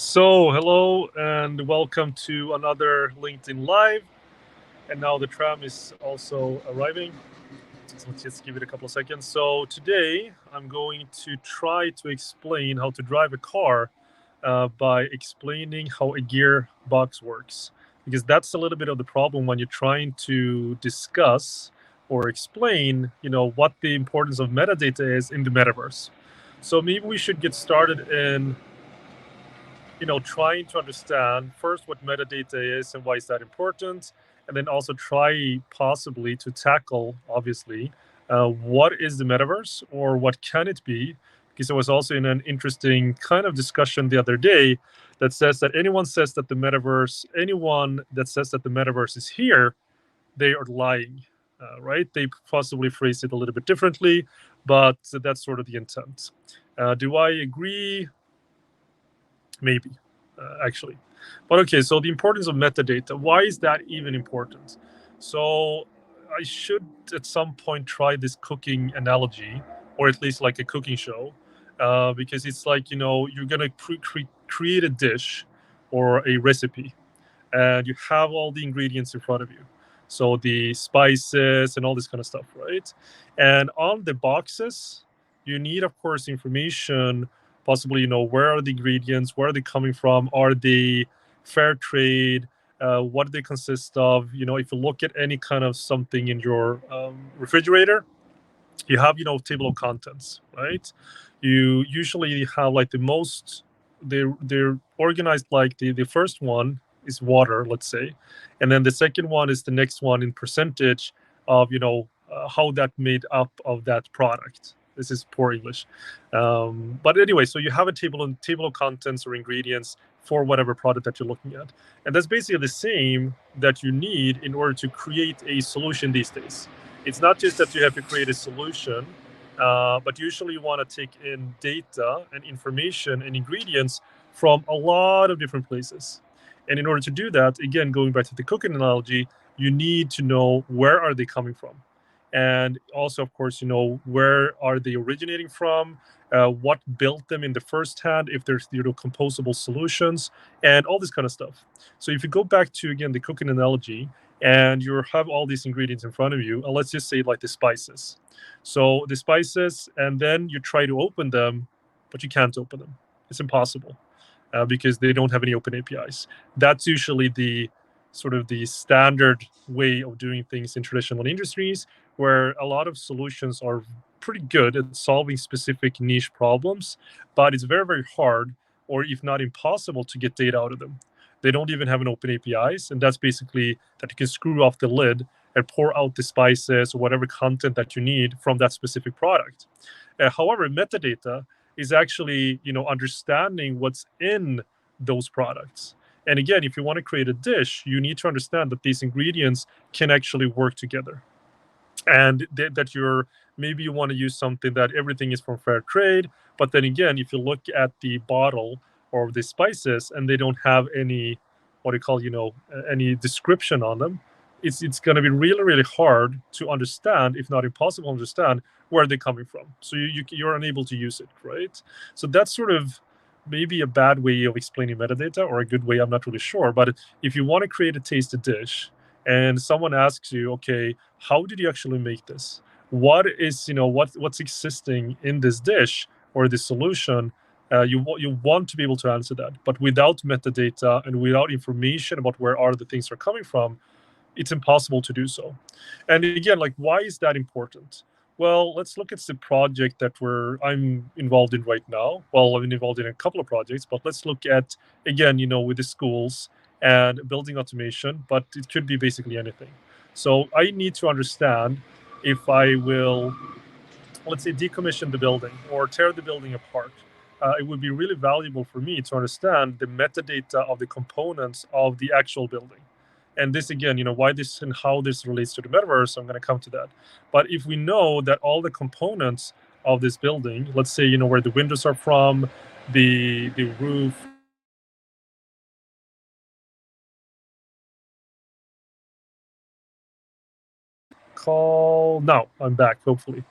So, hello and welcome to another LinkedIn Live. And now the tram is also arriving. So let's just give it a couple of seconds. So, today I'm going to try to explain how to drive a car by explaining how a gearbox works. Because that's a little bit of the problem when you're trying to discuss or explain, what the importance of metadata is in the metaverse. So, maybe we should get started in trying to understand first what metadata is and why is that important, and then also try possibly to tackle, obviously, what is the metaverse or what can it be? Because I was also in an interesting kind of discussion the other day that says that anyone that says that the metaverse is here, they are lying, right? They possibly phrase it a little bit differently, but that's sort of the intent. Do I agree? Maybe, actually. But okay, so the importance of metadata. Why is that even important? So I should at some point try this cooking analogy, or at least like a cooking show, because it's like, you're going to create a dish or a recipe, and you have all the ingredients in front of you. So the spices and all this kind of stuff, right? And on the boxes, you need, of course, information, possibly, where are the ingredients, where are they coming from, are they fair trade, what do they consist of? If you look at any kind of something in your refrigerator, you have, table of contents, right? You usually have like the most, they're organized like the first one is water, let's say, and then the second one is the next one in percentage of, how that made up of that product. This is poor English, but anyway, so you have a table of contents or ingredients for whatever product that you're looking at, and that's basically the same that you need in order to create a solution these days. It's not just that you have to create a solution, but usually you want to take in data and information and ingredients from a lot of different places. And in order to do that, again, going back to the cooking analogy, you need to know where are they coming from. And also, of course, where are they originating from, what built them in the first hand, if there's composable solutions, and all this kind of stuff. So if you go back to, again, the cooking analogy, and you have all these ingredients in front of you, and let's just say like the spices. So the spices, and then you try to open them, but you can't open them. It's impossible, because they don't have any open APIs. That's usually the sort of the standard way of doing things in traditional industries, where a lot of solutions are pretty good at solving specific niche problems, but it's very, very hard, or if not impossible, to get data out of them. They don't even have an open APIs, and that's basically that you can screw off the lid and pour out the spices or whatever content that you need from that specific product. However, metadata is actually, understanding what's in those products. And again, if you want to create a dish, you need to understand that these ingredients can actually work together, and that you're, maybe you want to use something that everything is from fair trade, but then again, if you look at the bottle or the spices and they don't have any, what do you call, any description on them, it's going to be really, really hard to understand, if not impossible to understand, where they're coming from. So you're unable to use it, right? So that's sort of maybe a bad way of explaining metadata, or a good way, I'm not really sure. But if you want to create a tasted dish and someone asks you, okay, how did you actually make this? What is, what's existing in this dish or this solution? You want to be able to answer that, but without metadata and without information about where are the things are coming from, it's impossible to do so. And again, like, why is that important? Well, let's look at the project that I'm involved in right now. Well, I've been involved in a couple of projects, but let's look at, again, with the schools and building automation, but it could be basically anything. So I need to understand if I will, let's say, decommission the building or tear the building apart. It would be really valuable for me to understand the metadata of the components of the actual building. And this, again, why this and how this relates to the metaverse, I'm going to come to that. But if we know that all the components of this building, let's say, where the windows are from, the roof, call now, I'm back, hopefully.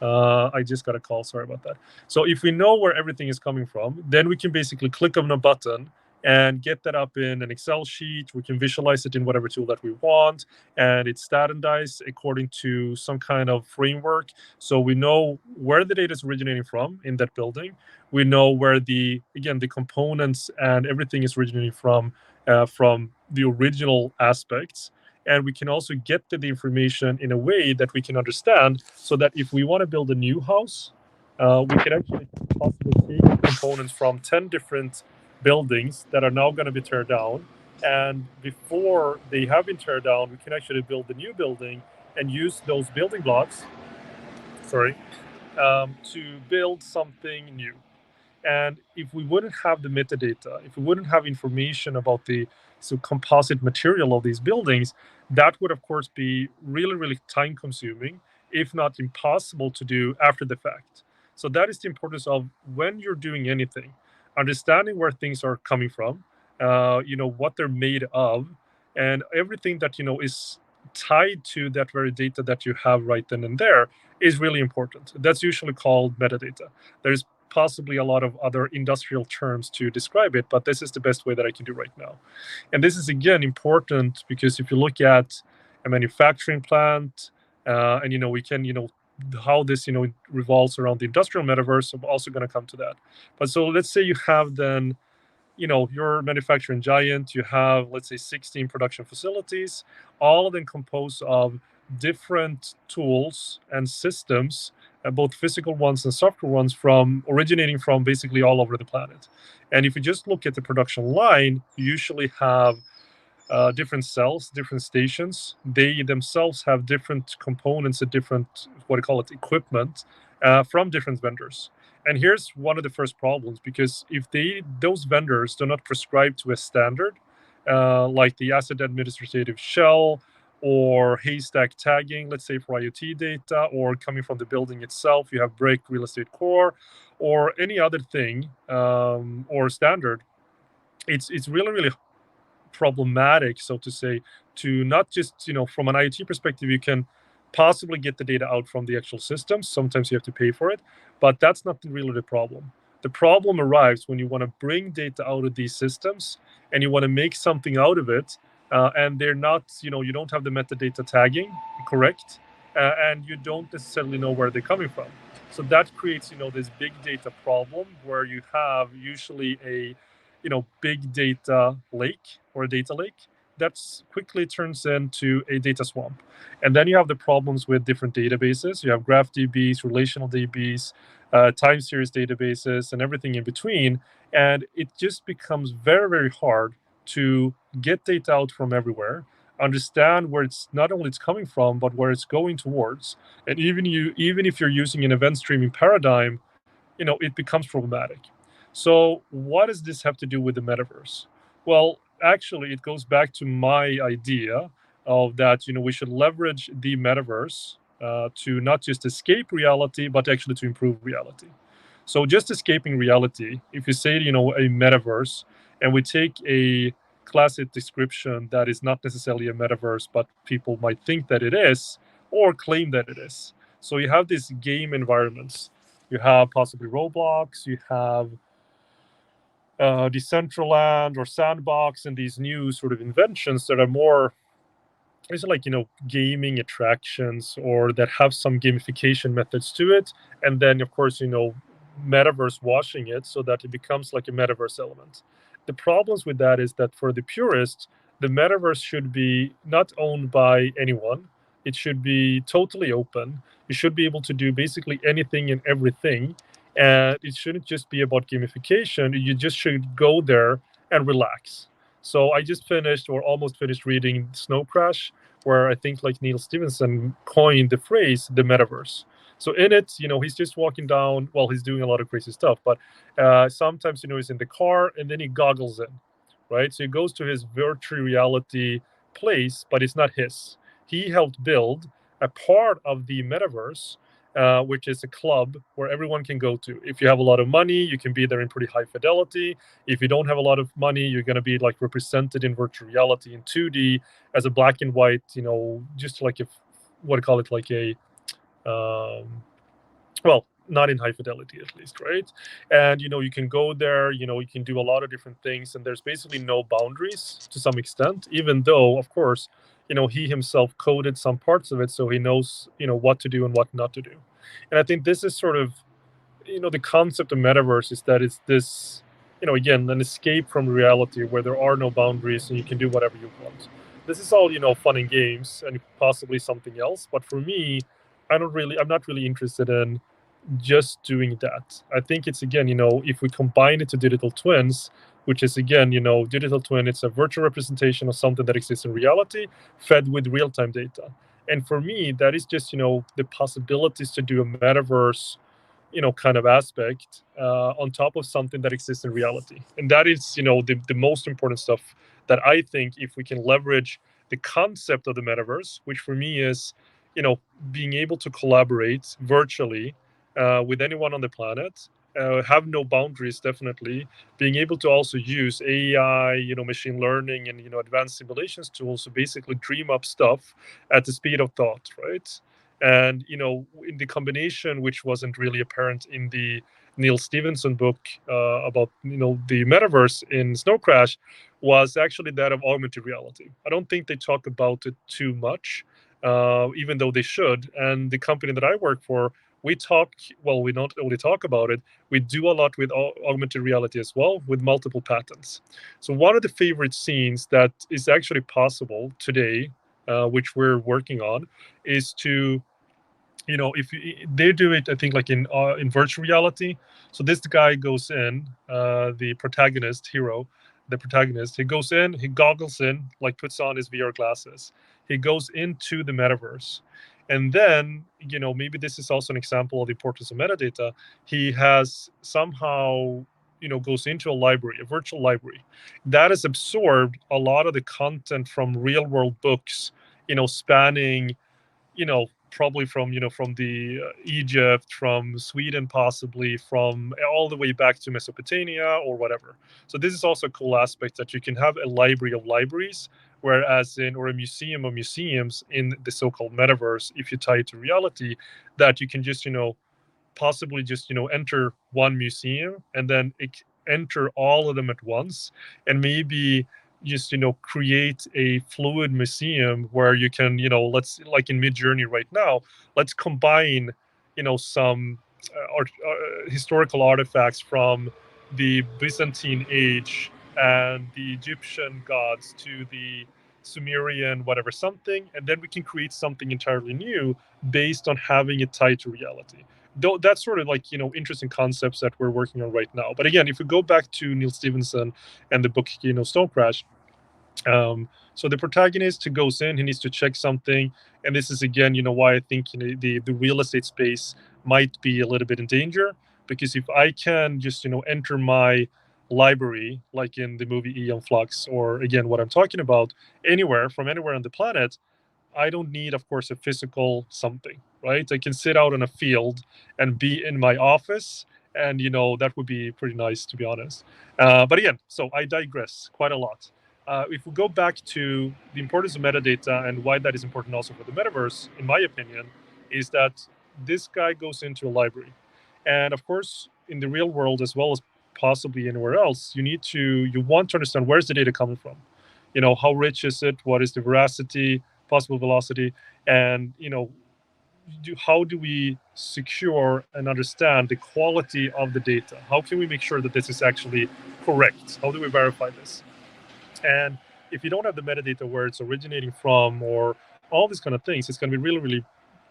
I just got a call. Sorry about that. So if we know where everything is coming from, then we can basically click on a button and get that up in an Excel sheet. We can visualize it in whatever tool that we want, and it's standardized according to some kind of framework. So we know where the data is originating from in that building. We know where the components and everything is originating from the original aspects, and we can also get the information in a way that we can understand, so that if we want to build a new house, we can actually possibly take components from 10 different buildings that are now going to be teared down, and before they have been teared down, we can actually build the new building and use those building blocks, sorry, to build something new. And if we wouldn't have the metadata, if we wouldn't have information about the composite material of these buildings, that would of course be really, really time consuming, if not impossible to do after the fact. So that is the importance of, when you're doing anything, understanding where things are coming from, what they're made of, and everything that is tied to that very data that you have right then and there is really important. That's usually called metadata. There's possibly a lot of other industrial terms to describe it, but this is the best way that I can do right now. And this is again important because if you look at a manufacturing plant, and we can how this revolves around the industrial metaverse. I'm also going to come to that. But so let's say you have then your manufacturing giant, you have, let's say, 16 production facilities, all of them composed of different tools and systems, both physical ones and software ones, from originating from basically all over the planet. And if you just look at the production line, you usually have different cells, different stations. They themselves have different components and different, what do you call it, equipment, from different vendors. And here's one of the first problems, because if those vendors do not prescribe to a standard, like the asset administrative shell or haystack tagging, let's say for IoT data, or coming from the building itself, you have brick, real estate core, or any other thing, or standard. It's really, really problematic, so to say, to not just, from an IoT perspective, you can possibly get the data out from the actual systems. Sometimes you have to pay for it, but that's not really the problem. The problem arrives when you want to bring data out of these systems and you want to make something out of it, and they're not, you don't have the metadata tagging correct, and you don't necessarily know where they're coming from. So that creates, this big data problem where you have usually a big data lake or a data lake that quickly turns into a data swamp. And then you have the problems with different databases. You have graph DBs, relational DBs, time series databases, and everything in between. And it just becomes very, very hard to get data out from everywhere, understand where it's not only it's coming from, but where it's going towards. And even if you're using an event streaming paradigm, it becomes problematic. So, what does this have to do with the metaverse? Well, actually, it goes back to my idea of that, we should leverage the metaverse to not just escape reality, but actually to improve reality. So, just escaping reality, if you say, a metaverse, and we take a classic description that is not necessarily a metaverse, but people might think that it is or claim that it is. So, you have these game environments. You have possibly Roblox, you have Decentraland or Sandbox, and these new sort of inventions that are more, it's like, gaming attractions, or that have some gamification methods to it. And then, of course, metaverse washing it so that it becomes like a metaverse element. The problems with that is that for the purists, the metaverse should be not owned by anyone. It should be totally open. You should be able to do basically anything and everything. And it shouldn't just be about gamification. You just should go there and relax. So I just finished, or almost finished, reading Snow Crash, where I think like Neil Stevenson coined the phrase the metaverse. So in it, he's just walking down. Well, he's doing a lot of crazy stuff, but sometimes, he's in the car and then he goggles in, right? So he goes to his virtual reality place, but it's not his. He helped build a part of the metaverse, which is a club where everyone can go to. If you have a lot of money, you can be there in pretty high fidelity. If you don't have a lot of money, you're going to be like represented in virtual reality in 2D as a black and white, just like, if what do you call it, like a um, Well, not in high fidelity at least, right? And you can go there, you can do a lot of different things, and there's basically no boundaries to some extent, even though, of course, he himself coded some parts of it, so he knows what to do and what not to do. And I think this is sort of the concept of metaverse, is that it's this, again, an escape from reality where there are no boundaries and you can do whatever you want. This is all fun and games and possibly something else, but for me, I'm not really interested in just doing that. I think it's, again, if we combine it to digital twins, which is, again, digital twin, it's a virtual representation of something that exists in reality fed with real-time data. And for me, that is just the possibilities to do a metaverse kind of aspect on top of something that exists in reality. And that is the most important stuff, that I think, if we can leverage the concept of the metaverse, which for me is being able to collaborate virtually with anyone on the planet, have no boundaries, definitely, being able to also use AI, machine learning, and advanced simulations tools to basically dream up stuff at the speed of thought, right? And in the combination, which wasn't really apparent in the Neil Stevenson book about the metaverse in Snow Crash, was actually that of augmented reality. I don't think they talk about it too much, even though they should. And the company that I work for, we talk, well, we not only talk about it, we do a lot with augmented reality as well, with multiple patents. So one of the favorite scenes that is actually possible today, which we're working on, is to if they do it, I think, like in virtual reality. So this guy goes in, the protagonist hero, the protagonist, he goes in, he goggles in, like puts on his VR glasses, he goes into the metaverse, and then maybe this is also an example of the importance of metadata. He has somehow goes into a library, a virtual library, that has absorbed a lot of the content from real world books, spanning probably from the Egypt, from Sweden, possibly from all the way back to Mesopotamia or whatever. So this is also a cool aspect, that you can have a library of libraries, whereas or a museum of museums in the so-called metaverse, if you tie it to reality, that you can just possibly just enter one museum and then enter all of them at once, and maybe just create a fluid museum where you can let's, like in Mid-Journey right now, let's combine some historical artifacts from the Byzantine age and the Egyptian gods to the Sumerian whatever something, and then we can create something entirely new based on having it tied to reality. Though that's sort of like interesting concepts that we're working on right now. But again, if we go back to Neil Stevenson and the book Stone Crash, so the protagonist who goes in, he needs to check something, and this is, again, why I think the real estate space might be a little bit in danger, because if I can just enter my library, like in the movie Eon Flux, or again what I'm talking about, anywhere from anywhere on the planet, I don't need, of course, a physical something, right? I can sit out in a field and be in my office, and that would be pretty nice, to be honest. But again, so I digress quite a lot. If we go back to the importance of metadata and why that is important also for the metaverse, in my opinion, is that this guy goes into a library, and of course, in the real world as well as possibly anywhere else, you want to understand, where's the data coming from. How rich is it? What is the veracity, possible velocity, and how do we secure and understand the quality of the data? How can we make sure that this is actually correct? How do we verify this? And if you don't have the metadata, where it's originating from, or all these kind of things, it's going to be really, really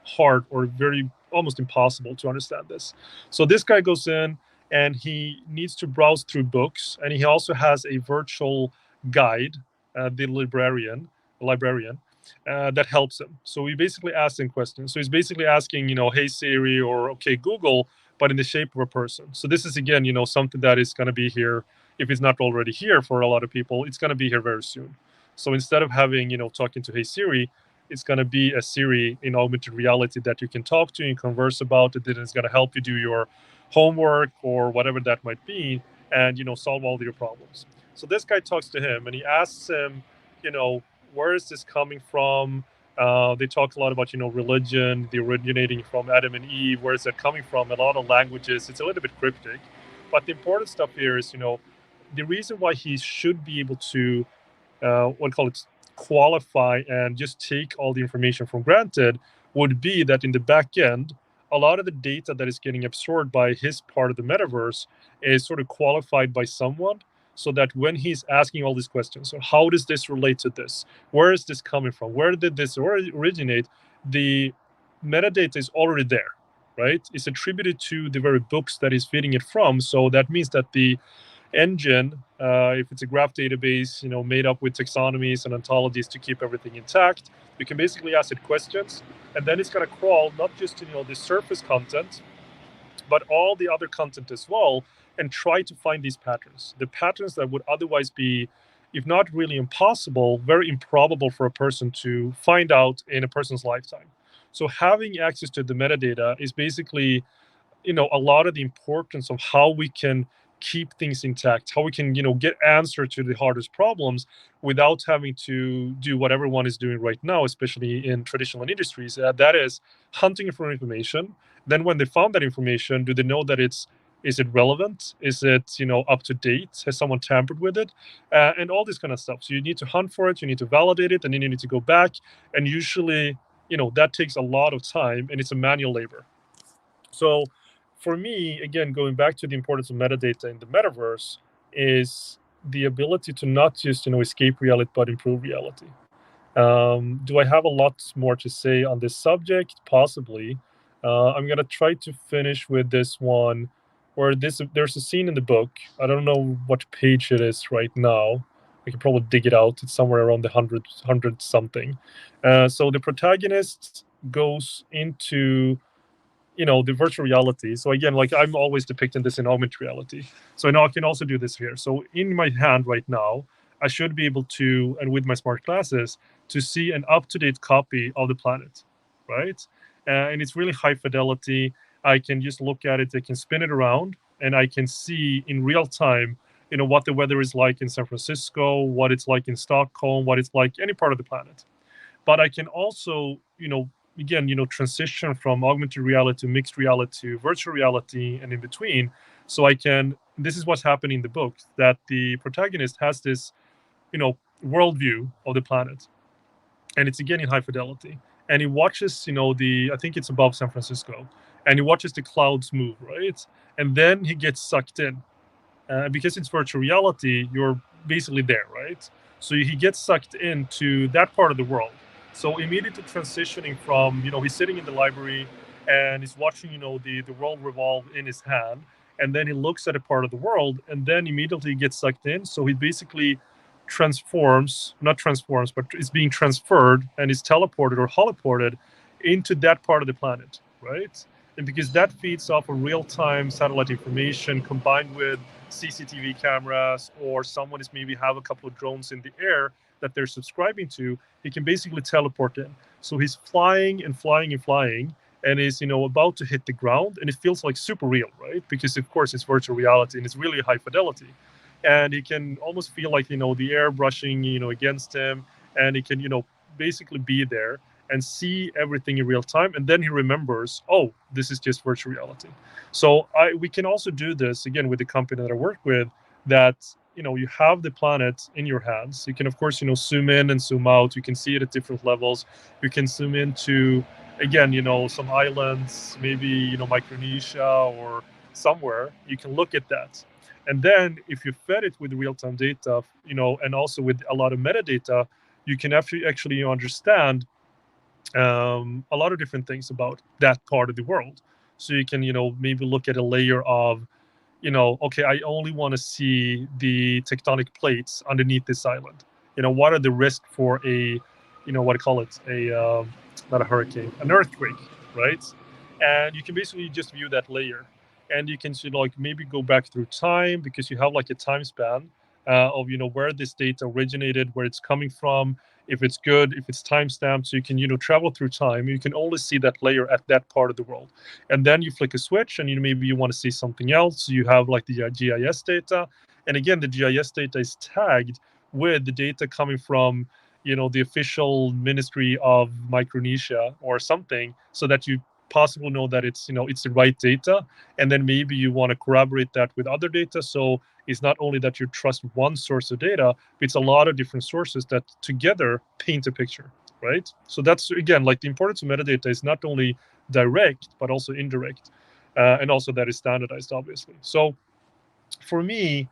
hard, or very almost impossible to understand this. So this guy goes in and he needs to browse through books, and he also has a virtual guide, the librarian, that helps him. So we basically ask him questions. So he's basically asking, hey Siri, or okay Google, but in the shape of a person. So this is, again, something that is going to be here, if it's not already here for a lot of people, it's going to be here very soon. So instead of having, talking to Hey Siri, it's going to be a Siri in augmented reality that you can talk to and converse about. It is going to help you do your homework or whatever that might be, and solve all your problems. So this guy talks to him and he asks him, where is this coming from? They talk a lot about, religion, the originating from Adam and Eve. Where is that coming from? A lot of languages. It's a little bit cryptic, but the important stuff here is, the reason why he should be able to, what call it, qualify and just take all the information for granted would be that in the back end, a lot of the data that is getting absorbed by his part of the metaverse is sort of qualified by someone, so that when he's asking all these questions, so how does this relate to this? Where is this coming from? Where did this originate? The metadata is already there, right? It's attributed to the very books that he's feeding it from. So that means that the engine, if it's a graph database, made up with taxonomies and ontologies to keep everything intact, you can basically ask it questions, and then it's going to crawl not just the surface content, but all the other content as well, and try to find these patterns. The patterns that would otherwise be, if not really impossible, very improbable for a person to find out in a person's lifetime. So having access to the metadata is basically, a lot of the importance of how we can keep things intact, how we can get answer to the hardest problems without having to do what everyone is doing right now, especially in traditional industries. That is hunting for information. Then when they found that information, do they know that is it relevant? Is it up to date? Has someone tampered with it? And all this kind of stuff. So you need to hunt for it, you need to validate it, and then you need to go back. And usually, that takes a lot of time, and it's a manual labor. So for me, again, going back to the importance of metadata in the metaverse, is the ability to not just escape reality but improve reality. Do I have a lot more to say on this subject? Possibly. I'm gonna try to finish with this one, where there's a scene in the book. I don't know what page it is right now. I can probably dig it out. It's somewhere around the hundred something. So the protagonist goes into the virtual reality. So again, like I'm always depicting this in augmented reality. So now I can also do this here. So in my hand right now, I should be able to, and with my smart glasses, to see an up-to-date copy of the planet, right? And it's really high fidelity. I can just look at it, I can spin it around, and I can see in real time, what the weather is like in San Francisco, what it's like in Stockholm, what it's like any part of the planet. But I can also, again, transition from augmented reality to mixed reality to virtual reality and in between. So this is what's happening in the book, that the protagonist has this, worldview of the planet. And it's again in high fidelity. And he watches, I think it's above San Francisco, and he watches the clouds move, right? And then he gets sucked in. Because it's virtual reality, you're basically there, right? So he gets sucked into that part of the world. So immediately transitioning from, he's sitting in the library and he's watching, the world revolve in his hand, and then he looks at a part of the world, and then immediately gets sucked in. So he basically not transforms, but is being transferred and is teleported or holoported into that part of the planet, right? And because that feeds off of real-time satellite information combined with CCTV cameras, or someone is maybe have a couple of drones in the air that they're subscribing to, he can basically teleport in. So he's flying and flying and flying, and is about to hit the ground, and it feels like super real, right? Because of course it's virtual reality and it's really high fidelity, and he can almost feel like the air brushing against him, and he can basically be there and see everything in real time, and then he remembers, oh, this is just virtual reality. So we can also do this again with the company that I work with, that you have the planet in your hands. You can of course zoom in and zoom out. You can see it at different levels. You can zoom into, again, some islands, maybe Micronesia or somewhere. You can look at that, and then if you fed it with real-time data, and also with a lot of metadata, you can actually understand a lot of different things about that part of the world. So you can maybe look at a layer of, okay, I only want to see the tectonic plates underneath this island. What are the risks for a, what I call it, a not a hurricane, an earthquake, right? And you can basically just view that layer, and you can like maybe go back through time, because you have like a time span of where this data originated, where it's coming from, if it's good, if it's time stamped. So you can travel through time. You can only see that layer at that part of the world, and then you flick a switch, and maybe you want to see something else. You have like the GIS data, and again, the GIS data is tagged with the data coming from the official ministry of Micronesia or something, so that you possibly know that it's the right data, and then maybe you want to corroborate that with other data. So it's not only that you trust one source of data, but it's a lot of different sources that together paint a picture, right? So that's, again, like, the importance of metadata is not only direct but also indirect, and also that is standardized, obviously. So for me,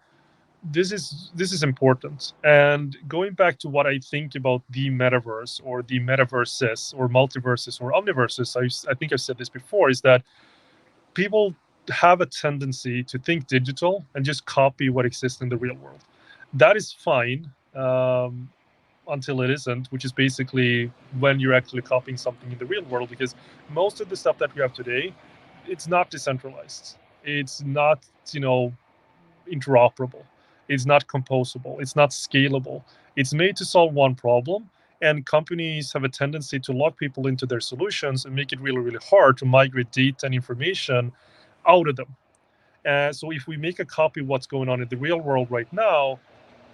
this is important. And going back to what I think about the metaverse or the metaverses or multiverses or omniverses, I think I've said this before, is that people have a tendency to think digital and just copy what exists in the real world. That is fine, until it isn't, which is basically when you're actually copying something in the real world, because most of the stuff that we have today, it's not decentralized. It's not, interoperable. It's not composable. It's not scalable. It's made to solve one problem, and companies have a tendency to lock people into their solutions and make it really, really hard to migrate data and information out of them. So if we make a copy of what's going on in the real world right now,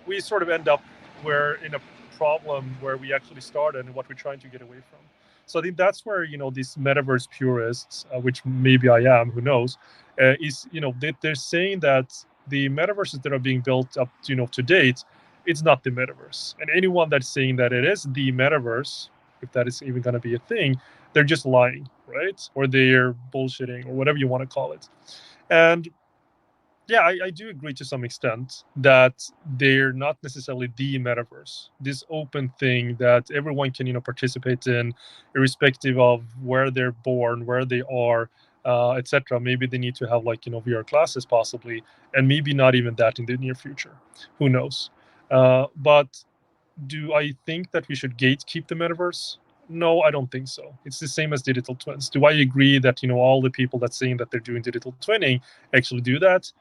we sort of end up where in a problem where we actually started and what we're trying to get away from. So I think that's where these metaverse purists, which maybe I am, who knows, is they're saying that the metaverses that are being built up to date, it's not the metaverse, and anyone that's saying that it is the metaverse, if that is even going to be a thing, they're just lying, right? Or they're bullshitting, or whatever you want to call it. And yeah, I do agree to some extent that they're not necessarily the metaverse, this open thing that everyone can participate in, irrespective of where they're born, where they are, etc. Maybe they need to have, like, VR classes possibly, and maybe not even that in the near future. Who knows? But do I think that we should gatekeep the metaverse? No, I don't think so. It's the same as digital twins. Do I agree that all the people that's saying that they're doing digital twinning actually do that?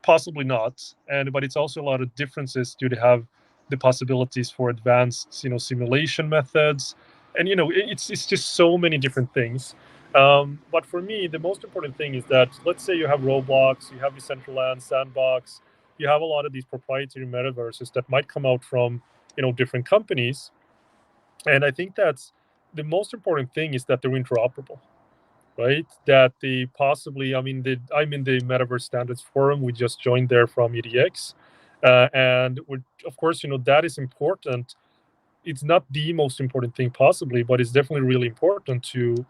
Possibly not. But it's also a lot of differences due to have the possibilities for advanced simulation methods, and it's just so many different things. But for me, the most important thing is that, let's say you have Roblox, you have Decentraland, Sandbox, you have a lot of these proprietary metaverses that might come out from different companies. And I think that's the most important thing, is that they're interoperable, right? That they possibly, I'm in the Metaverse Standards Forum. We just joined there from EDX. And we're, of course, that is important. It's not the most important thing possibly, but it's definitely really important to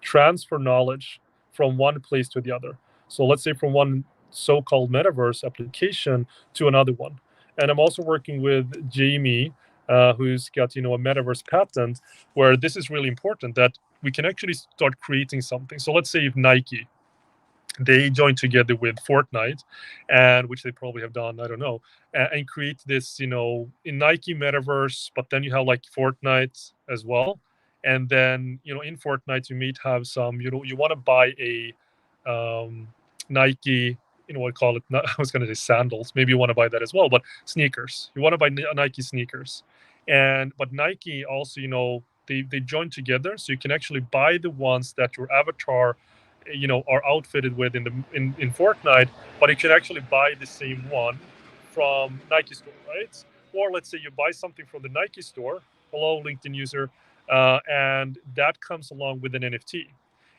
transfer knowledge from one place to the other. So let's say from one so-called metaverse application to another one. And I'm also working with Jamie, who's got a metaverse patent, where this is really important, that we can actually start creating something. So let's say if Nike, they join together with Fortnite, and which they probably have done, I don't know, and create this, in Nike metaverse, but then you have like Fortnite as well. And then, in Fortnite, you might have some, you want to buy a Nike, what call it? I was going to say sandals. Maybe you want to buy that as well, but sneakers. You want to buy Nike sneakers. But Nike also, they join together, so you can actually buy the ones that your avatar are outfitted with in Fortnite, but you can actually buy the same one from Nike store, right? Or let's say you buy something from the Nike store, hello LinkedIn user, and that comes along with an NFT,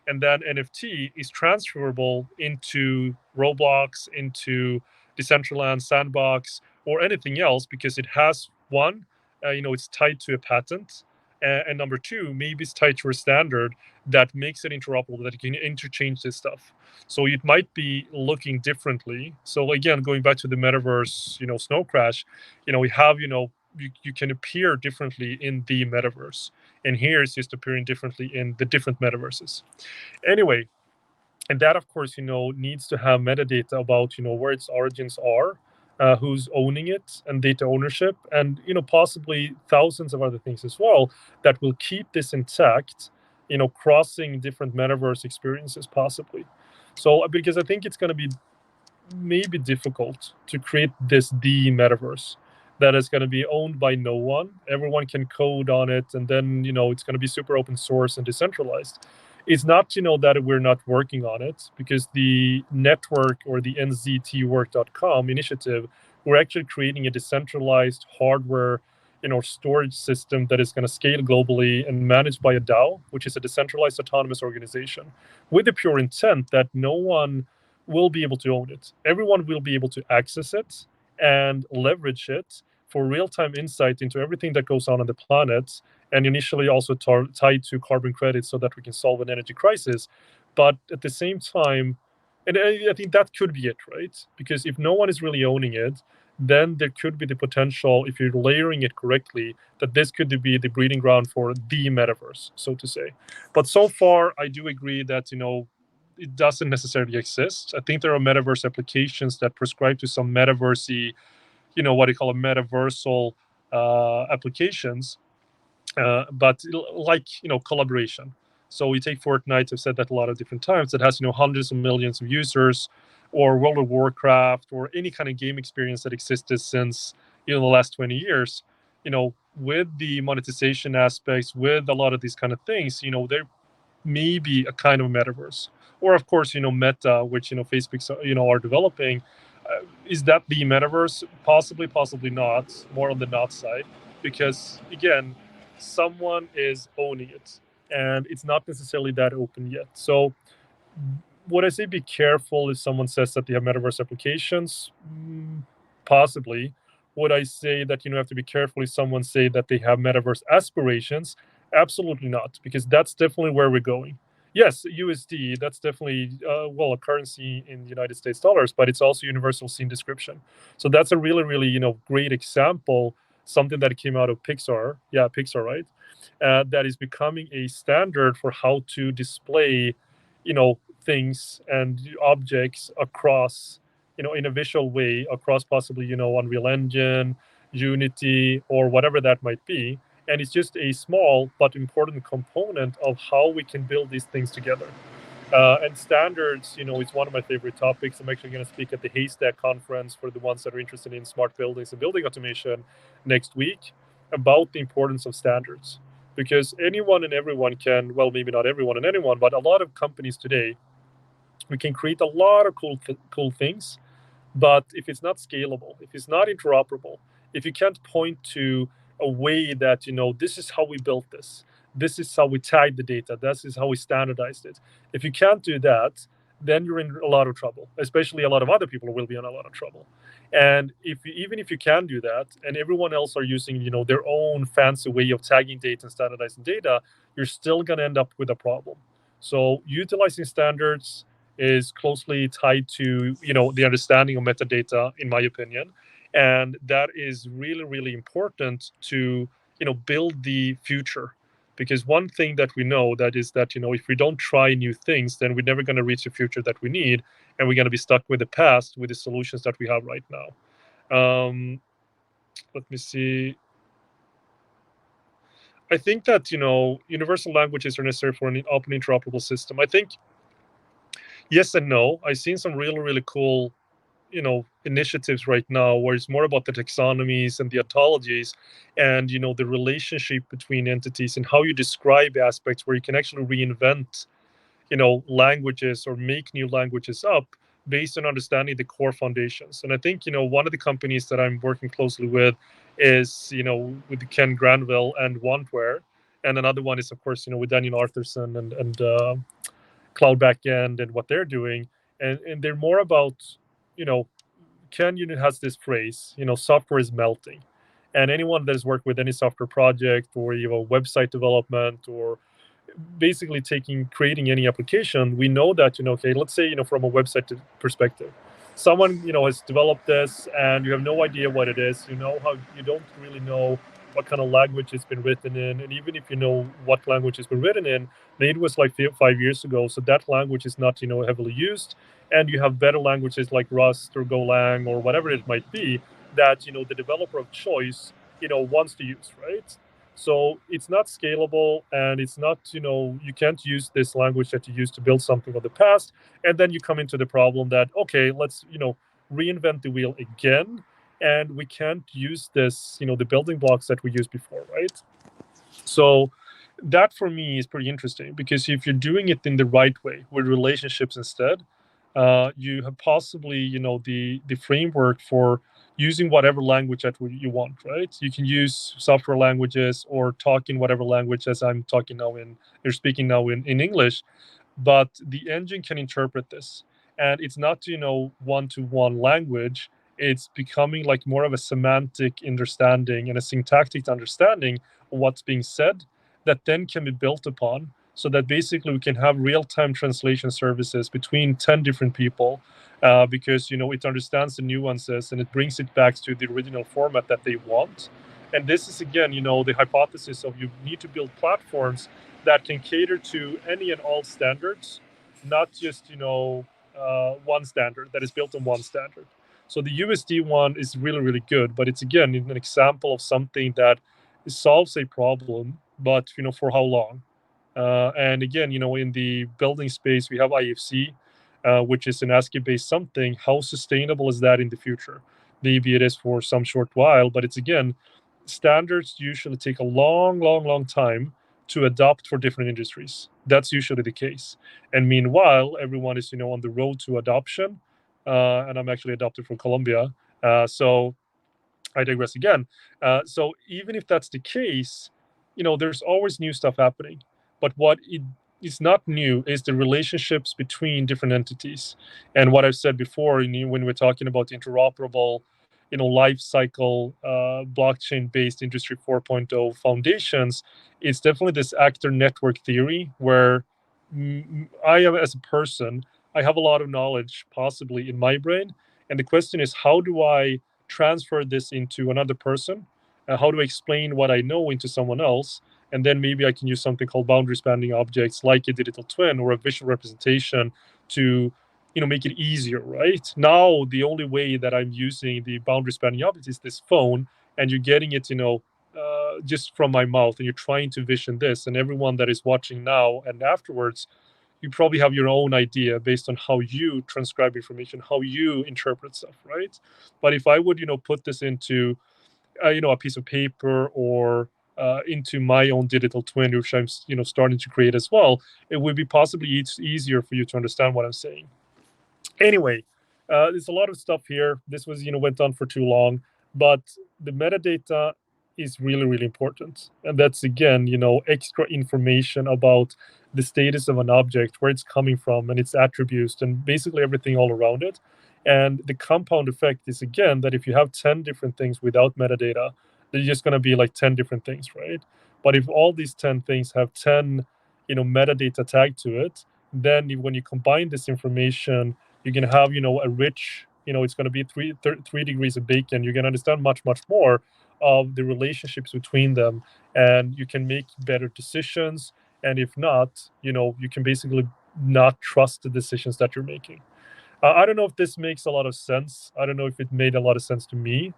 and that NFT is transferable into Roblox, into Decentraland, Sandbox, or anything else, because it has one, it's tied to a patent, and number two, maybe it's tied to a standard that makes it interoperable, that you can interchange this stuff. So it might be looking differently. So again, going back to the metaverse, snow crash, we have, you can appear differently in the metaverse, and here it's just appearing differently in the different metaverses. Anyway, and that, of course, needs to have metadata about where its origins are, who's owning it, and data ownership, and possibly thousands of other things as well, that will keep this intact, crossing different metaverse experiences possibly. So because I think it's going to be maybe difficult to create the metaverse that is going to be owned by no one. Everyone can code on it, and then it's going to be super open source and decentralized. It's not that we're not working on it, because the network, or the nztwork.com initiative, we're actually creating a decentralized hardware storage system that is going to scale globally and managed by a DAO, which is a decentralized autonomous organization, with the pure intent that no one will be able to own it. Everyone will be able to access it and leverage it for real-time insight into everything that goes on the planet, and initially also tied to carbon credits so that we can solve an energy crisis. But at the same time, and I think that could be it, right? Because if no one is really owning it, then there could be the potential, if you're layering it correctly, that this could be the breeding ground for the metaverse, so to say. But so far, I do agree that it doesn't necessarily exist. I think there are metaverse applications that prescribe to some metaversey, what do you call a metaversal applications, but like collaboration. So we take Fortnite. I've said that a lot of different times. It has hundreds of millions of users, or World of Warcraft, or any kind of game experience that existed since the last 20 years. With the monetization aspects, with a lot of these kind of things, there may be a kind of metaverse. Or of course, Meta, which Facebook are developing. Is that the metaverse? Possibly, possibly not. More on the not side, because again, someone is owning it, and it's not necessarily that open yet. So would I say be careful if someone says that they have metaverse applications? Possibly. Would I say that have to be careful if someone say that they have metaverse aspirations? Absolutely not, because that's definitely where we're going. Yes, USD, that's definitely a currency in United States dollars, but it's also universal scene description. So that's a really, really great example. Something that came out of Pixar, yeah, Pixar, right? That is becoming a standard for how to display things and objects across in a visual way across possibly Unreal Engine, Unity, or whatever that might be. And it's just a small but important component of how we can build these things together. And standards, is one of my favorite topics. I'm actually going to speak at the Haystack conference for the ones that are interested in smart buildings and building automation next week about the importance of standards. Because anyone and everyone can, well, maybe not everyone and anyone, but a lot of companies today, we can create a lot of cool things. But if it's not scalable, if it's not interoperable, if you can't point to a way that this is how we built this is how we tagged the data, this is how we standardized it. If you can't do that, then you're in a lot of trouble. Especially a lot of other people will be in a lot of trouble. And even if you can do that, and everyone else are using their own fancy way of tagging data and standardizing data, you're still going to end up with a problem. So utilizing standards is closely tied to the understanding of metadata, in my opinion, and that is really, really important to build the future. Because one thing that we know that is that if we don't try new things, then we're never going to reach the future that we need, and we're going to be stuck with the past with the solutions that we have right now. Let me see. I think that universal languages are necessary for an open interoperable system. I think yes and no. I've seen some really, really cool initiatives right now where it's more about the taxonomies and the ontologies, and the relationship between entities and how you describe aspects where you can actually reinvent languages or make new languages up based on understanding the core foundations. And I think one of the companies that I'm working closely with is with Ken Granville and Wantware, and another one is of course with Daniel Arthurson and Cloud Backend and what they're doing. And they're more about Ken Unit has this phrase, software is melting. And anyone that has worked with any software project or website development or basically creating any application, we know that okay, let's say from a website perspective, someone has developed this and you have no idea what it is. How you don't really know what kind of language it's been written in, and even if you know what language it's been written in, maybe it was like 5 years ago, so that language is not heavily used, and you have better languages like Rust or Golang or whatever it might be that the developer of choice wants to use, right? So it's not scalable, and it's not you can't use this language that you used to build something of the past, and then you come into the problem that okay, let's reinvent the wheel again, and we can't use this the building blocks that we used before, right? So that for me is pretty interesting, because if you're doing it in the right way with relationships instead, you have possibly the framework for using whatever language that you want, right? You can use software languages or talk in whatever language, as I'm talking now in, you're speaking now in English, but the engine can interpret this. And it's not, one-to-one language. It's becoming like more of a semantic understanding and a syntactic understanding of what's being said that then can be built upon, so that basically we can have real-time translation services between 10 different people, because it understands the nuances and it brings it back to the original format that they want. And this is again, the hypothesis of you need to build platforms that can cater to any and all standards, not just one standard that is built on one standard. So the USD one is really, really good, but it's again an example of something that solves a problem, but for how long? And again, in the building space, we have IFC, which is an ASCII-based something. How sustainable is that in the future? Maybe it is for some short while, but it's again, standards usually take a long, long, long time to adopt for different industries. That's usually the case. And meanwhile, everyone is, on the road to adoption. And I'm actually adopted from Colombia. So I digress again. So even if that's the case, there's always new stuff happening. But what is not new is the relationships between different entities. And what I've said before, when we're talking about interoperable, life cycle, blockchain-based Industry 4.0 foundations, it's definitely this actor network theory where I am, as a person, I have a lot of knowledge possibly in my brain. And the question is, how do I transfer this into another person? How do I explain what I know into someone else? And then maybe I can use something called boundary spanning objects like a digital twin or a visual representation to make it easier, right? Now the only way that I'm using the boundary spanning object is this phone, and you're getting it just from my mouth, and you're trying to vision this, and everyone that is watching now and afterwards, you probably have your own idea based on how you transcribe information, how you interpret stuff, right? But if I would, put this into, a piece of paper or into my own digital twin, which I'm, starting to create as well, it would be possibly easier for you to understand what I'm saying. Anyway, there's a lot of stuff here. This was, went on for too long, but the metadata is really, really important. And that's again, extra information about the status of an object, where it's coming from, and its attributes, and basically everything all around it. And the compound effect is again that if you have 10 different things without metadata, they're just going to be like 10 different things, right? But if all these 10 things have 10, metadata tagged to it, then when you combine this information, you can have a rich, it's going to be 3 degrees of bacon. You're going to understand much, much more of the relationships between them, and you can make better decisions. And if not, you can basically not trust the decisions that you're making. I don't know if this makes a lot of sense. I don't know if it made a lot of sense to me.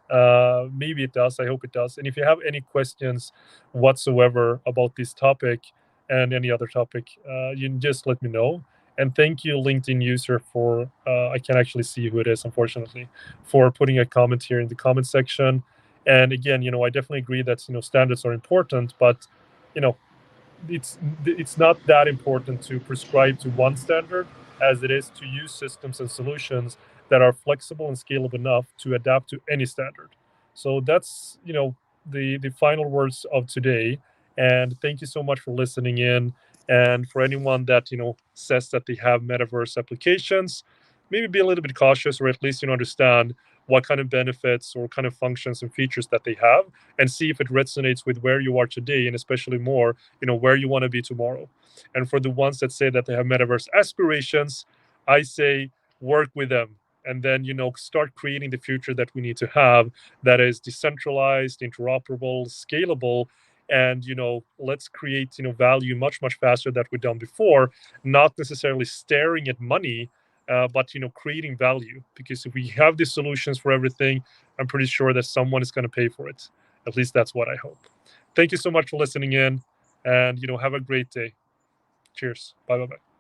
Maybe it does. I hope it does. And if you have any questions whatsoever about this topic and any other topic, you can just let me know. And thank you, LinkedIn user, for I can't actually see who it is, unfortunately, for putting a comment here in the comment section. And again, I definitely agree that standards are important, but you know it's not that important to prescribe to one standard as it is to use systems and solutions that are flexible and scalable enough to adapt to any standard. So that's the final words of today. And thank you so much for listening in. And for anyone that says that they have metaverse applications, maybe be a little bit cautious, or at least understand what kind of benefits or kind of functions and features that they have, and see if it resonates with where you are today, and especially more where you want to be tomorrow. And for the ones that say that they have metaverse aspirations, I say work with them, and then start creating the future that we need to have, that is decentralized, interoperable, scalable. And let's create value much, much faster than we've done before, not necessarily staring at money, but creating value. Because if we have these solutions for everything, I'm pretty sure that someone is going to pay for it. At least that's what I hope. Thank you so much for listening in, and have a great day. Cheers. Bye bye bye.